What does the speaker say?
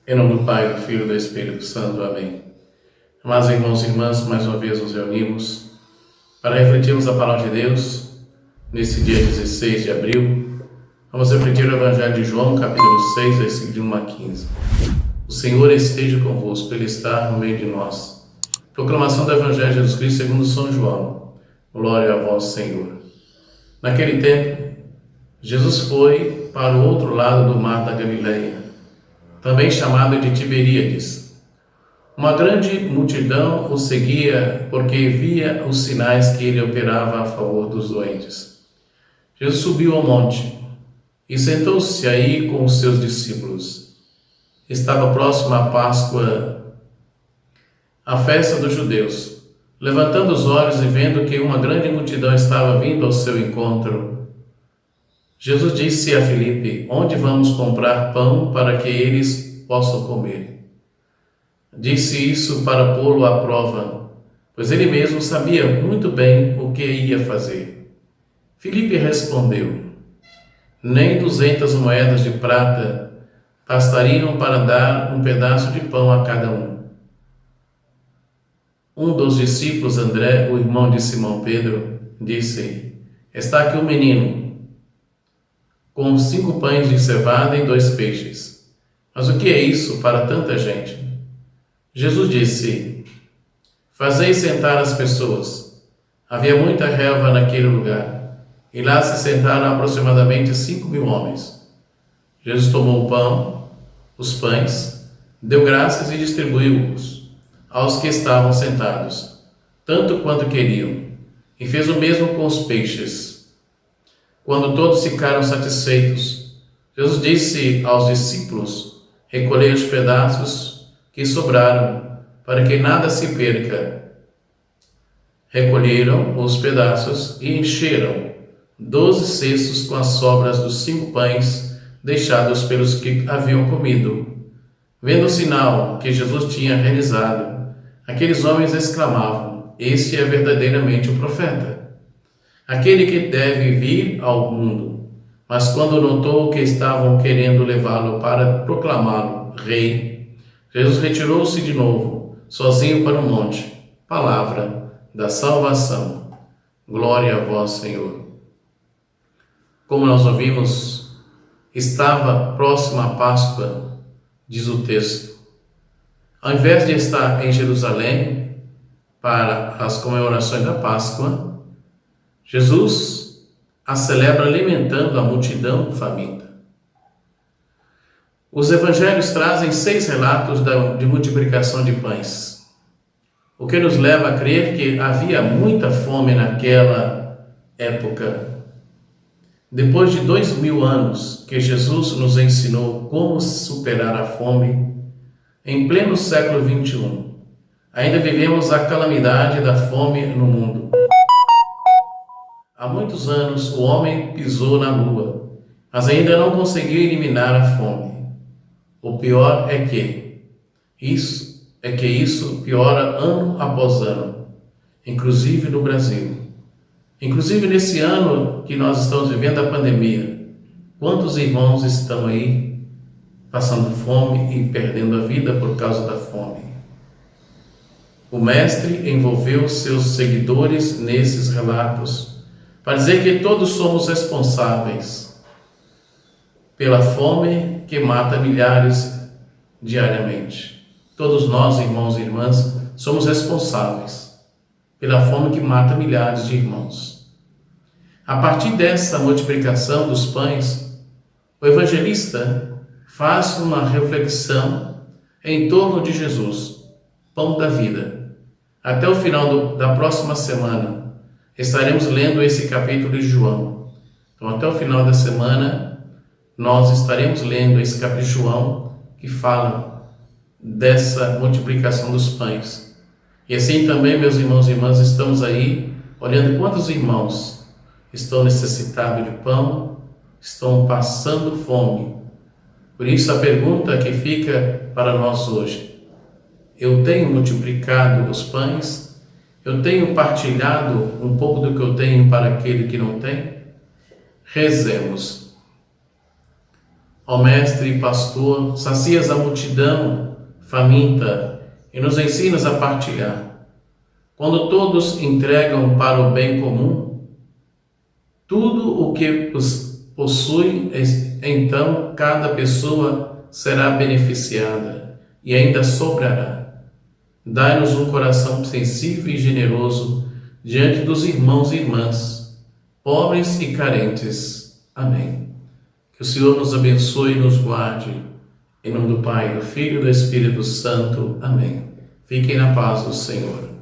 Em nome do Pai, do Filho e do Espírito Santo. Amém. Amados irmãos e irmãs, mais uma vez nos reunimos para refletirmos a Palavra de Deus nesse dia 16 de abril. Vamos refletir o Evangelho de João, capítulo 6, versículo de 1 a 15. O Senhor esteja convosco, Ele está no meio de nós. Proclamação do Evangelho de Jesus Cristo segundo São João. Glória a vós, Senhor. Naquele tempo, Jesus foi para o outro lado do mar da Galileia, também chamado de Tiberíades. Uma grande multidão o seguia porque via os sinais que ele operava a favor dos doentes. Jesus subiu ao monte e sentou-se aí com os seus discípulos. Estava próxima a Páscoa, a festa dos judeus. Levantando os olhos e vendo que uma grande multidão estava vindo ao seu encontro, Jesus disse a Filipe: onde vamos comprar pão para que eles possam comer? Disse isso para pô-lo à prova, pois ele mesmo sabia muito bem o que ia fazer. Filipe respondeu: nem 200 moedas de prata bastariam para dar um pedaço de pão a cada um. Um dos discípulos, André, o irmão de Simão Pedro, disse: está aqui o menino, com 5 pães de cevada e 2 peixes. Mas o que é isso para tanta gente? Jesus disse: fazei sentar as pessoas. Havia muita relva naquele lugar, e lá se sentaram aproximadamente 5.000 homens. Jesus tomou o pão, os pães, deu graças e distribuiu-os aos que estavam sentados, tanto quanto queriam, e fez o mesmo com os peixes. Quando todos ficaram satisfeitos, Jesus disse aos discípulos: recolhei os pedaços que sobraram, para que nada se perca. Recolheram os pedaços e encheram 12 cestos com as sobras dos 5 pães deixados pelos que haviam comido. Vendo o sinal que Jesus tinha realizado, aqueles homens exclamavam: este é verdadeiramente o profeta, aquele que deve vir ao mundo. Mas quando notou que estavam querendo levá-lo para proclamá-lo rei, Jesus retirou-se de novo, sozinho para o monte. Palavra da salvação. Glória a vós, Senhor. Como nós ouvimos, estava próxima a Páscoa, diz o texto. Ao invés de estar em Jerusalém para as comemorações da Páscoa, Jesus a celebra alimentando a multidão faminta. Os evangelhos trazem 6 relatos de multiplicação de pães, o que nos leva a crer que havia muita fome naquela época. Depois de 2000 anos que Jesus nos ensinou como superar a fome, em pleno século XXI, ainda vivemos a calamidade da fome no mundo. Há muitos anos o homem pisou na lua, mas ainda não conseguiu eliminar a fome. O pior é que isso piora ano após ano, inclusive no Brasil. Inclusive nesse ano que nós estamos vivendo a pandemia, quantos irmãos estão aí passando fome e perdendo a vida por causa da fome? O Mestre envolveu seus seguidores nesses relatos para dizer que todos somos responsáveis pela fome que mata milhares diariamente. Todos nós, irmãos e irmãs, somos responsáveis pela fome que mata milhares de irmãos. A partir dessa multiplicação dos pães, o evangelista faz uma reflexão em torno de Jesus, pão da vida. Até o final da próxima semana, estaremos lendo esse capítulo de João. Então, até o final da semana, nós estaremos lendo esse capítulo de João que fala dessa multiplicação dos pães. E assim também, meus irmãos e irmãs, estamos aí olhando quantos irmãos estão necessitados de pão, estão passando fome. Por isso, a pergunta que fica para nós hoje: eu tenho multiplicado os pães? Eu tenho partilhado um pouco do que eu tenho para aquele que não tem? Rezemos. Ó Mestre e Pastor, sacias a multidão faminta e nos ensinas a partilhar. Quando todos entregam para o bem comum, tudo o que possui, então cada pessoa será beneficiada e ainda sobrará. Dai-nos um coração sensível e generoso diante dos irmãos e irmãs, pobres e carentes. Amém. Que o Senhor nos abençoe e nos guarde. Em nome do Pai, do Filho e do Espírito Santo. Amém. Fiquem na paz do Senhor.